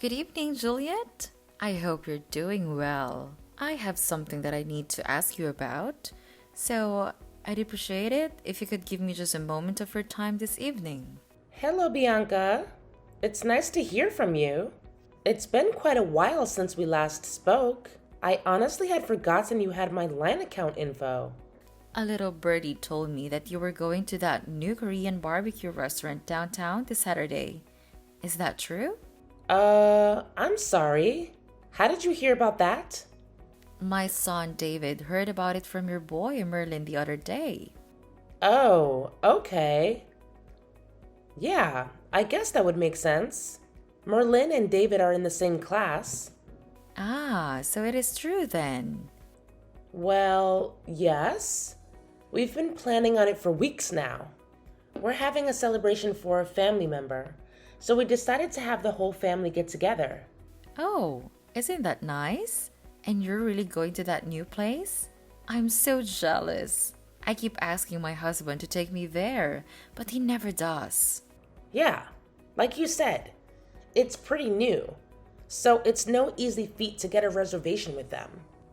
Good evening, Juliet. I hope you're doing well. I have something that I need to ask you about, so I'd appreciate it if you could give me just a moment of your time this evening. Hello, Bianca. It's nice to hear from you. It's been quite a while since we last spoke. I honestly had forgotten you had my line account info. A little birdie told me that you were going to that new Korean barbecue restaurant downtown this Saturday. Is that true? I'm sorry. How did you hear about that? My son David heard about it from your boy Merlin the other day. Oh, okay. Yeah, I guess that would make sense. Merlin and David are in the same class. Ah, so it is true then. Well, yes. We've been planning on it for weeks now. We're having a celebration for a family member, so we decided to have the whole family get together. Oh, isn't that nice? And you're really going to that new place? I'm so jealous. I keep asking my husband to take me there, but he never does. Yeah, like you said, it's pretty new, so it's no easy feat to get a reservation with them.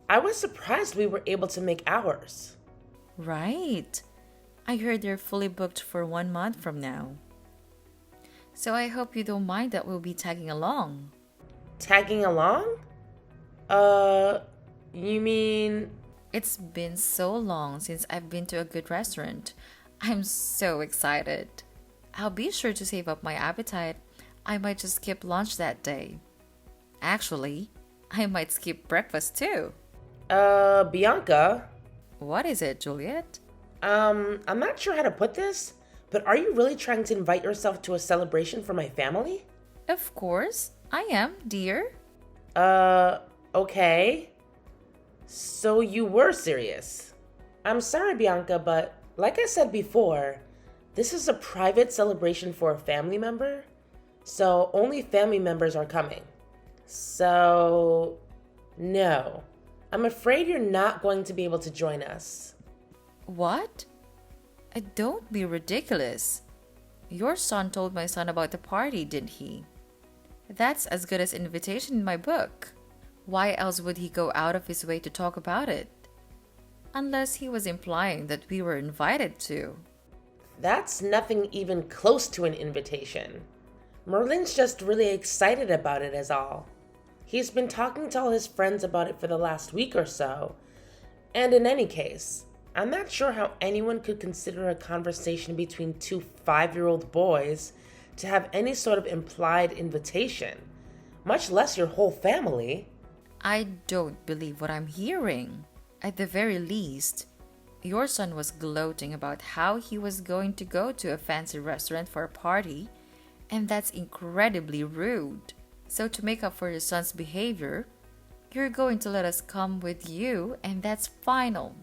I was surprised we were able to make ours. Right. I heard they're fully booked for 1 month from now. So I hope you don't mind that we'll be tagging along. Tagging along? Uh, you mean. It's been so long since I've been to a good restaurant. I'm so excited. I'll be sure to save up my appetite. I might just skip lunch that day. Actually, I might skip breakfast too. Bianca? What is it, Juliet? I'm not sure how to put this, but are you really trying to invite yourself to a celebration for my family? Of course, I am, dear. Okay. So you were serious. I'm sorry, Bianca, but like I said before, this is a private celebration for a family member, so only family members are coming. So, no. I'm afraid you're not going to be able to join us. What? Don't be ridiculous. Your son told my son about the party, didn't he? That's as good as invitation in my book. Why else would he go out of his way to talk about it? Unless he was implying that we were invited to. That's nothing even close to an invitation. Merlin's just really excited about it, is all. He's been talking to all his friends about it for the last week or so. And in any case, I'm not sure how anyone could consider a conversation between two 5-year-old boys to have any sort of implied invitation, much less your whole family. I don't believe what I'm hearing. At the very least, your son was gloating about how he was going to go to a fancy restaurant for a party, and that's incredibly rude. So to make up for your son's behavior, you're going to let us come with you, and that's final.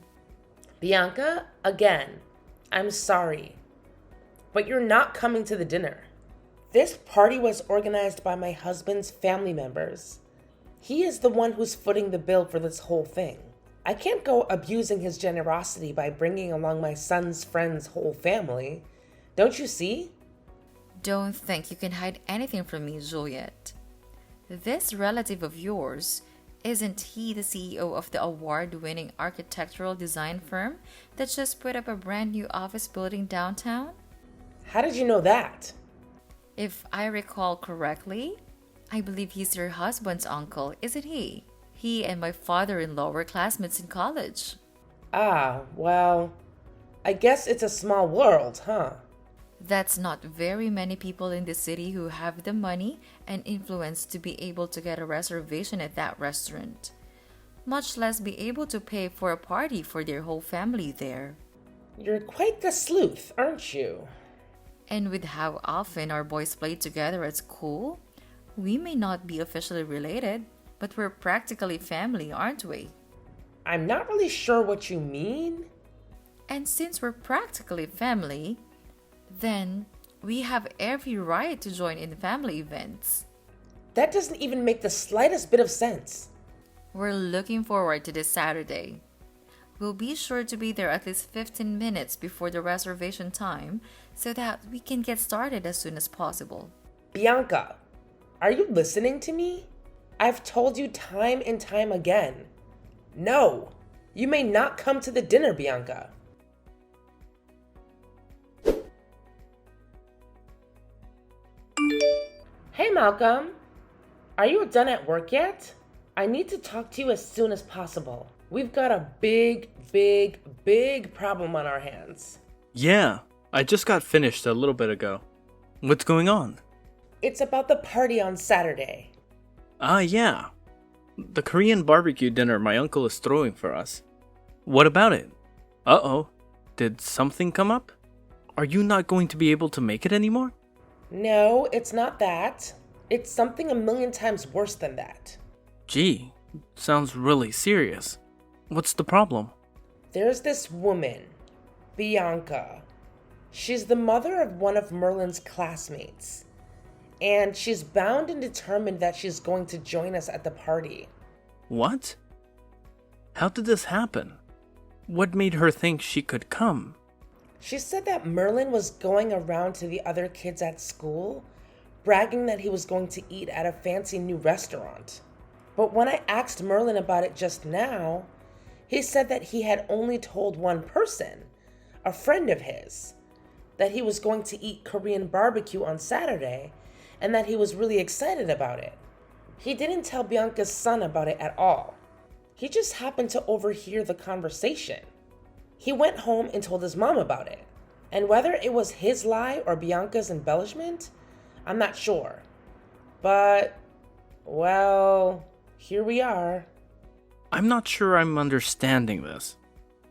Bianca, again, I'm sorry, but you're not coming to the dinner. This party was organized by my husband's family members. He is the one who's footing the bill for this whole thing. I can't go abusing his generosity by bringing along my son's friend's whole family. Don't you see? Don't think you can hide anything from me, Juliet. This relative of yours, isn't he the CEO of the award-winning architectural design firm that just put up a brand new office building downtown? How did you know that? If I recall correctly, I believe he's your husband's uncle, isn't he? He and my father-in-law were classmates in college. Ah, well, I guess it's a small world, huh? That's not very many people in the city who have the money and influence to be able to get a reservation at that restaurant, much less be able to pay for a party for their whole family there. You're quite the sleuth, aren't you? And with how often our boys play together at school, we may not be officially related, but we're practically family, aren't we? I'm not really sure what you mean. And since we're practically family, then we have every right to join in family events. That doesn't even make the slightest bit of sense. We're looking forward to this Saturday. We'll be sure to be there at least 15 minutes before the reservation time so that we can get started as soon as possible. Bianca, Are you listening to me? I've told you time and time again. No, you may not come to the dinner, Bianca. Hey, Malcolm. Are you done at work yet? I need to talk to you as soon as possible. We've got a big problem on our hands. Yeah, I just got finished a little bit ago. What's going on? It's about the party on Saturday. Yeah. The Korean barbecue dinner my uncle is throwing for us. What about it? Uh-oh. Did something come up? Are you not going to be able to make it anymore? No, it's not that. It's something a million times worse than that. Gee, sounds really serious. What's the problem? There's this woman, Bianca. She's the mother of one of Merlin's classmates. And she's bound and determined that she's going to join us at the party. What? How did this happen? What made her think she could come? She said that Merlin was going around to the other kids at school, bragging that he was going to eat at a fancy new restaurant. But when I asked Merlin about it just now, he said that he had only told one person, a friend of his, that he was going to eat Korean barbecue on Saturday and that he was really excited about it. He didn't tell Bianca's son about it at all. He just happened to overhear the conversation. He went home and told his mom about it. And whether it was his lie or Bianca's embellishment, I'm not sure. But, well, here we are. I'm not sure I'm understanding this.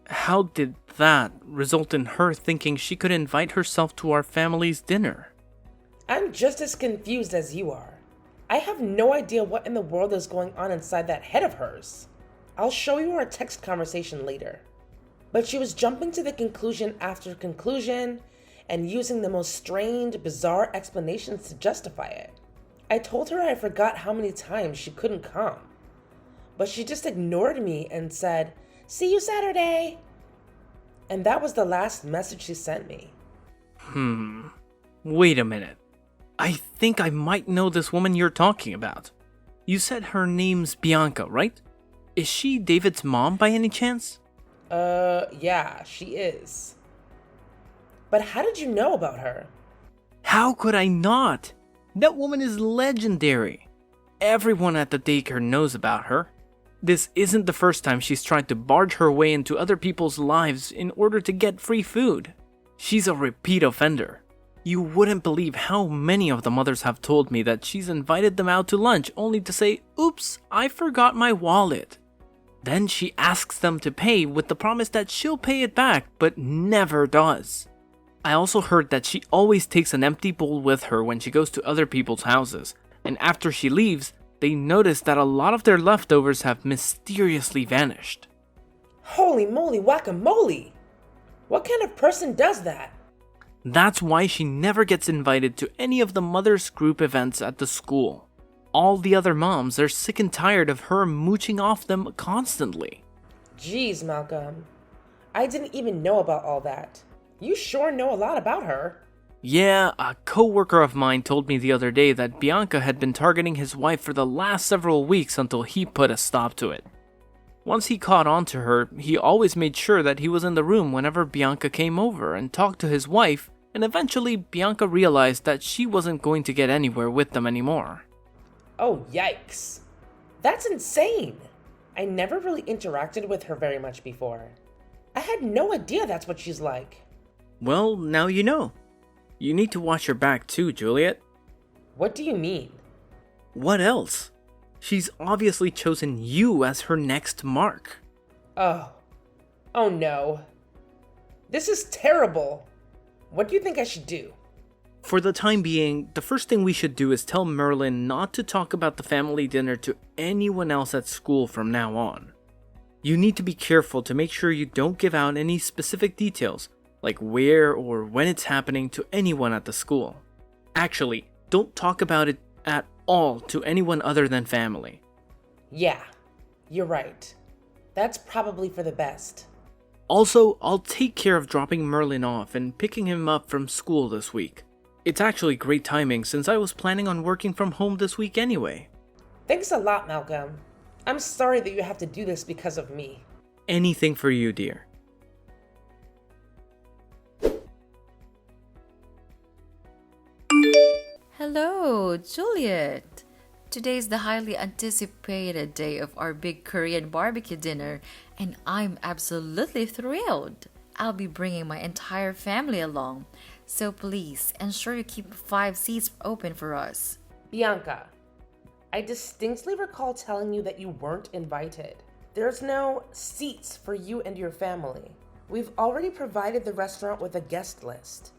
How did that result in her thinking she could invite herself to our family's dinner? I'm just as confused as you are. I have no idea what in the world is going on inside that head of hers. I'll show you our text conversation later. But she was jumping to the conclusion after conclusion and using the most strained, bizarre explanations to justify it. I told her I forgot how many times she couldn't come. But she just ignored me and said, "See you Saturday." And that was the last message she sent me. Wait a minute. I think I might know this woman you're talking about. You said her name's Bianca, right? Is she David's mom by any chance? Yeah, she is. But how did you know about her? How could I not? That woman is legendary. Everyone at the daycare knows about her. This isn't the first time she's tried to barge her way into other people's lives in order to get free food. She's a repeat offender. You wouldn't believe how many of the mothers have told me that she's invited them out to lunch only to say, "Oops, I forgot my wallet." Then she asks them to pay with the promise that she'll pay it back, but never does. I also heard that she always takes an empty bowl with her when she goes to other people's houses, and after she leaves, they notice that a lot of their leftovers have mysteriously vanished. Holy moly guacamole! What kind of person does that? That's why she never gets invited to any of the mothers' group events at the school. All the other moms are sick and tired of her mooching off them constantly. Jeez, Malcolm. I didn't even know about all that. You sure know a lot about her. Yeah, a co-worker of mine told me the other day that Bianca had been targeting his wife for the last several weeks until he put a stop to it. Once he caught on to her, he always made sure that he was in the room whenever Bianca came over and talked to his wife, and eventually Bianca realized that she wasn't going to get anywhere with them anymore. Oh, yikes. That's insane. I never really interacted with her very much before. I had no idea that's what she's like. Well, now you know. You need to watch your back too, Juliet. What do you mean? What else? She's obviously chosen you as her next mark. Oh no. This is terrible. What do you think I should do? For the time being, the first thing we should do is tell Merlin not to talk about the family dinner to anyone else at school from now on. You need to be careful to make sure you don't give out any specific details, like where or when it's happening, to anyone at the school. Actually, don't talk about it at all to anyone other than family. Yeah, you're right. That's probably for the best. Also, I'll take care of dropping Merlin off and picking him up from school this week. It's actually great timing since I was planning on working from home this week anyway. Thanks a lot, Malcolm. I'm sorry that you have to do this because of me. Anything for you, dear. Hello, Juliet. Today's the highly anticipated day of our big Korean barbecue dinner, and I'm absolutely thrilled. I'll be bringing my entire family along, so please ensure you keep 5 seats open for us. Bianca, I distinctly recall telling you that you weren't invited. There's no seats for you and your family. We've already provided the restaurant with a guest list,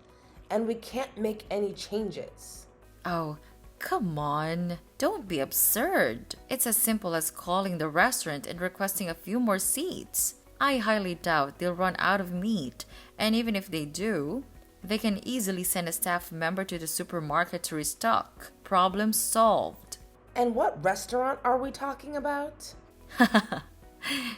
and we can't make any changes. Oh, come on. Don't be absurd. It's as simple as calling the restaurant and requesting a few more seats. I highly doubt they'll run out of meat, and even if they do, they can easily send a staff member to the supermarket to restock. Problem solved. And what restaurant are we talking about?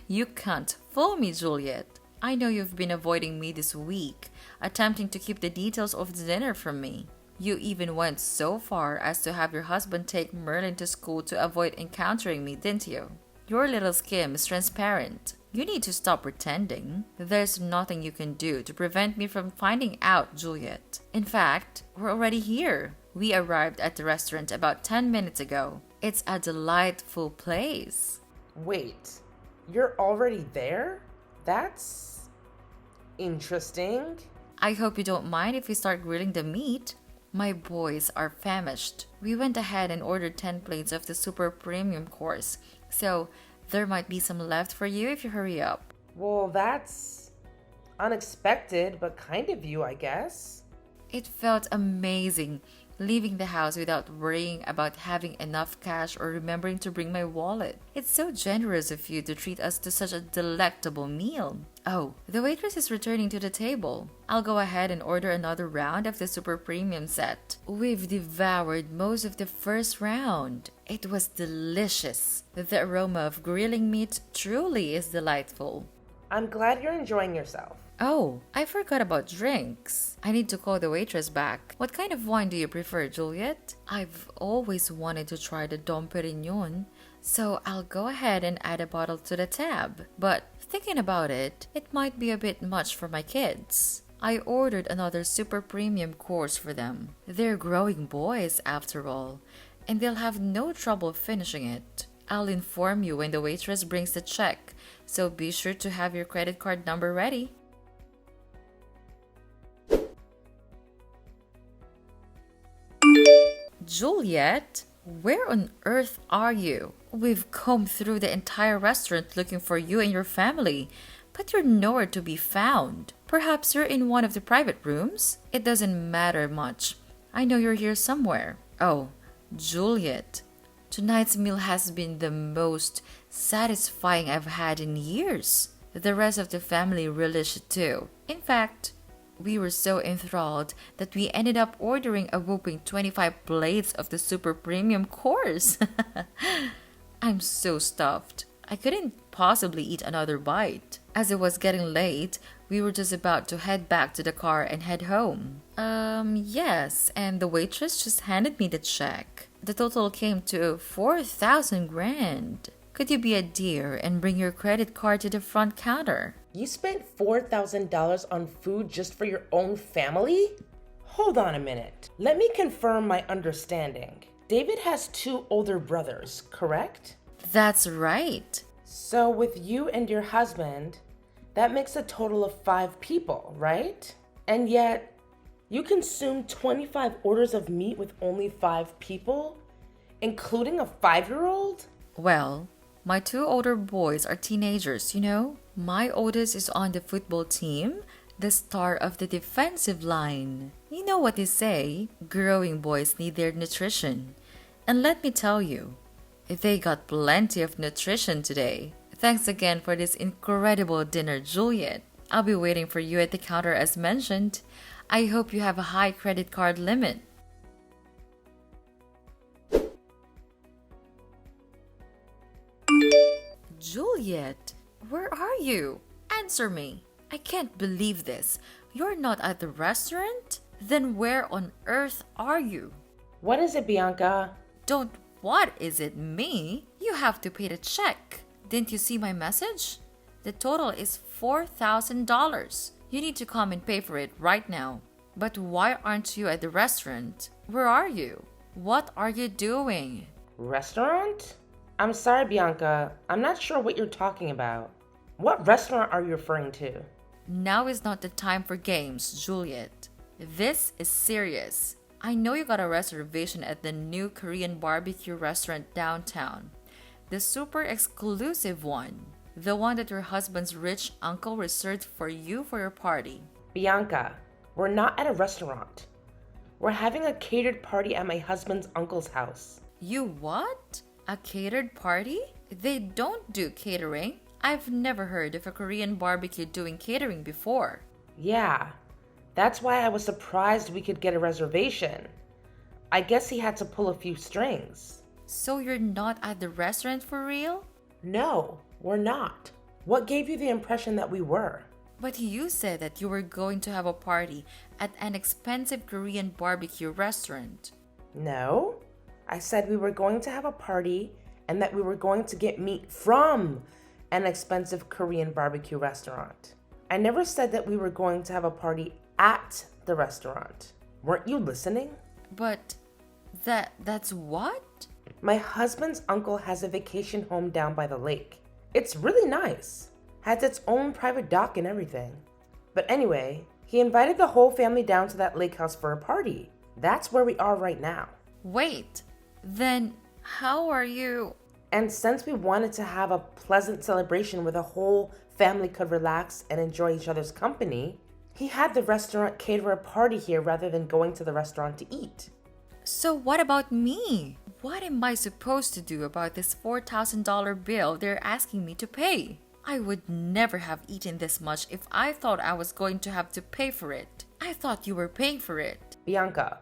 You can't fool me, Juliet. I know you've been avoiding me this week, attempting to keep the details of the dinner from me. You even went so far as to have your husband take Merlin to school to avoid encountering me, didn't you? Your little scheme is transparent. You need to stop pretending. There's nothing you can do to prevent me from finding out, Juliet. In fact, we're already here. We arrived at the restaurant about 10 minutes ago. It's a delightful place. Wait, you're already there? That's interesting. I hope you don't mind if we start grilling the meat. My boys are famished. We went ahead and ordered 10 plates of the super premium course, so there might be some left for you if you hurry up. Well, that's unexpected, but kind of you, I guess. It felt amazing leaving the house without worrying about having enough cash or remembering to bring my wallet. It's so generous of you to treat us to such a delectable meal. Oh, the waitress is returning to the table. I'll go ahead and order another round of the super premium set. We've devoured most of the first round. It was delicious. The aroma of grilling meat truly is delightful. I'm glad you're enjoying yourself. Oh, I forgot about drinks. I need to call the waitress back. What kind of wine do you prefer, Juliet? I've always wanted to try the Dom Perignon, so I'll go ahead and add a bottle to the tab. But thinking about it, it might be a bit much for my kids. I ordered another super premium course for them. They're growing boys after all, and they'll have no trouble finishing it. I'll inform you when the waitress brings the check, so be sure to have your credit card number ready. Juliet, where on earth are you? We've combed through the entire restaurant looking for you and your family, but you're nowhere to be found. Perhaps you're in one of the private rooms? It doesn't matter much. I know you're here somewhere. Oh, Juliet, tonight's meal has been the most satisfying I've had in years. The rest of the family relished it too. In fact, we were so enthralled that we ended up ordering a whopping 25 plates of the super premium course. I'm so stuffed. I couldn't possibly eat another bite. As it was getting late, we were just about to head back to the car and head home. Yes, and the waitress just handed me the check. The total came to 4,000 grand. Could you be a dear and bring your credit card to the front counter? You spent $4,000 on food just for your own family? Hold on a minute. Let me confirm my understanding. David has 2 older brothers, correct? That's right. So with you and your husband, that makes a total of 5 people, right? And yet, you consumed 25 orders of meat with only 5 people, including a 5-year-old? Well, my 2 older boys are teenagers, you know? My oldest is on the football team, the star of the defensive line. You know what they say, growing boys need their nutrition. And let me tell you, they got plenty of nutrition today. Thanks again for this incredible dinner, Juliet. I'll be waiting for you at the counter as mentioned. I hope you have a high credit card limit. Juliet, where are you? Answer me. I can't believe this. You're not at the restaurant? Then where on earth are you? What is it, Bianca? Don't what is it me? You have to pay the check. Didn't you see my message? The total is $4,000. You need to come and pay for it right now. But why aren't you at the restaurant? Where are you? What are you doing? Restaurant? I'm sorry, Bianca. I'm not sure what you're talking about. What restaurant are you referring to? Now is not the time for games, Juliet. This is serious. I know you got a reservation at the new Korean barbecue restaurant downtown. The super exclusive one. The one that your husband's rich uncle reserved for you for your party. Bianca, we're not at a restaurant. We're having a catered party at my husband's uncle's house. You what? A catered party? They don't do catering. I've never heard of a Korean barbecue doing catering before. Yeah, that's why I was surprised we could get a reservation. I guess he had to pull a few strings. So you're not at the restaurant for real? No, we're not. What gave you the impression that we were? But you said that you were going to have a party at an expensive Korean barbecue restaurant. No, I said we were going to have a party and that we were going to get meat from an expensive Korean barbecue restaurant. I never said that we were going to have a party at the restaurant. Weren't you listening? But that's what? My husband's uncle has a vacation home down by the lake. It's really nice. Has its own private dock and everything. But anyway, he invited the whole family down to that lake house for a party. That's where we are right now. Wait, then how are you? And since we wanted to have a pleasant celebration where the whole family could relax and enjoy each other's company, he had the restaurant cater a party here rather than going to the restaurant to eat. So what about me? What am I supposed to do about this $4,000 bill they're asking me to pay? I would never have eaten this much if I thought I was going to have to pay for it. I thought you were paying for it. Bianca,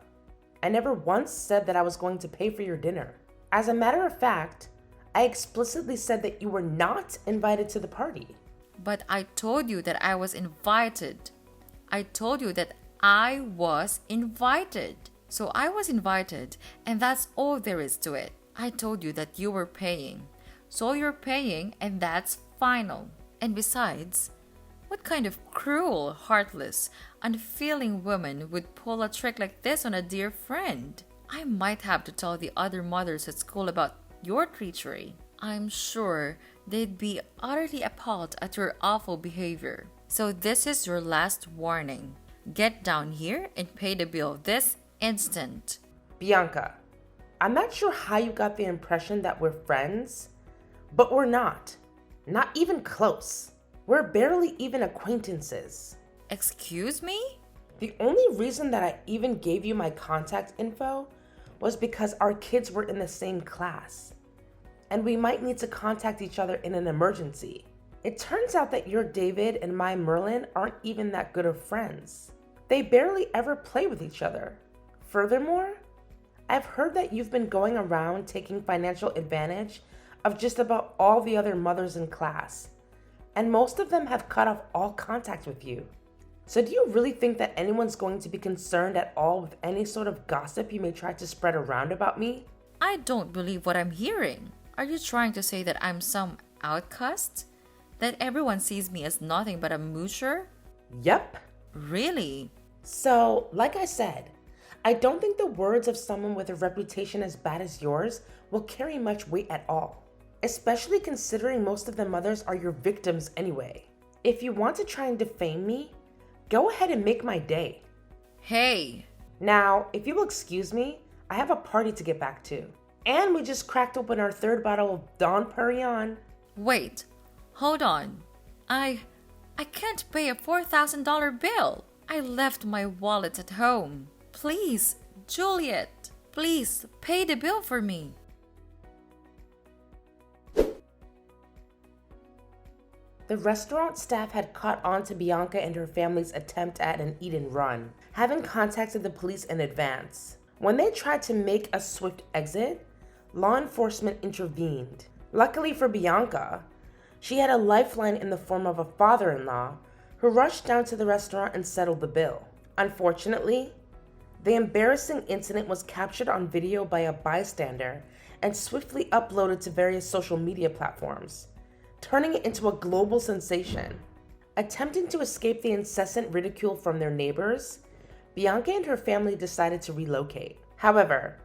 I never once said that I was going to pay for your dinner. As a matter of fact, I explicitly said that you were not invited to the party. But I told you that I was invited. I told you that I was invited. So I was invited, and that's all there is to it. I told you that you were paying. So you're paying, and that's final. And besides, what kind of cruel, heartless, unfeeling woman would pull a trick like this on a dear friend? I might have to tell the other mothers at school about your treachery. I'm sure they'd be utterly appalled at your awful behavior. So this is your last warning. Get down here and pay the bill this instant. Bianca, I'm not sure how you got the impression that we're friends, but we're not. Not even close. We're barely even acquaintances. Excuse me? The only reason that I even gave you my contact info was because our kids were in the same class, and we might need to contact each other in an emergency. It turns out that your David and my Merlin aren't even that good of friends. They barely ever play with each other. Furthermore, I've heard that you've been going around taking financial advantage of just about all the other mothers in class, and most of them have cut off all contact with you. So do you really think that anyone's going to be concerned at all with any sort of gossip you may try to spread around about me? I don't believe what I'm hearing. Are you trying to say that I'm some outcast? That everyone sees me as nothing but a moocher? Yep. Really? So, like I said, I don't think the words of someone with a reputation as bad as yours will carry much weight at all, especially considering most of the mothers are your victims anyway. If you want to try and defame me, go ahead and make my day. Hey! Now, if you will excuse me, I have a party to get back to. And we just cracked open our third bottle of Don Perignon. Wait, hold on. I can't pay a $4,000 bill. I left my wallet at home. Please, Juliet, please pay the bill for me. The restaurant staff had caught on to Bianca and her family's attempt at an eat and run, having contacted the police in advance. When they tried to make a swift exit, law enforcement intervened. Luckily for Bianca, she had a lifeline in the form of a father-in-law who rushed down to the restaurant and settled the bill. Unfortunately, The embarrassing incident was captured on video by a bystander and swiftly uploaded to various social media platforms, turning it into a global sensation. Attempting to escape the incessant ridicule from their neighbors, Bianca and her family decided to relocate. However,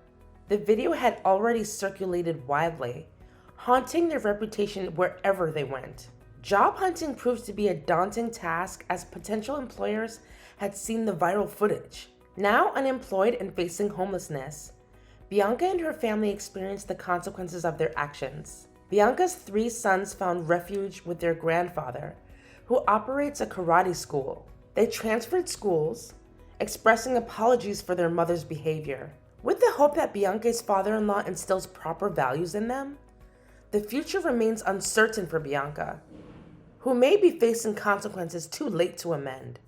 the video had already circulated widely, haunting their reputation wherever they went. Job hunting proved to be a daunting task as potential employers had seen the viral footage. Now unemployed and facing homelessness, Bianca and her family experienced the consequences of their actions. Bianca's 3 sons found refuge with their grandfather, who operates a karate school. They transferred schools, expressing apologies for their mother's behavior. With the hope that Bianca's father-in-law instills proper values in them, the future remains uncertain for Bianca, who may be facing consequences too late to amend.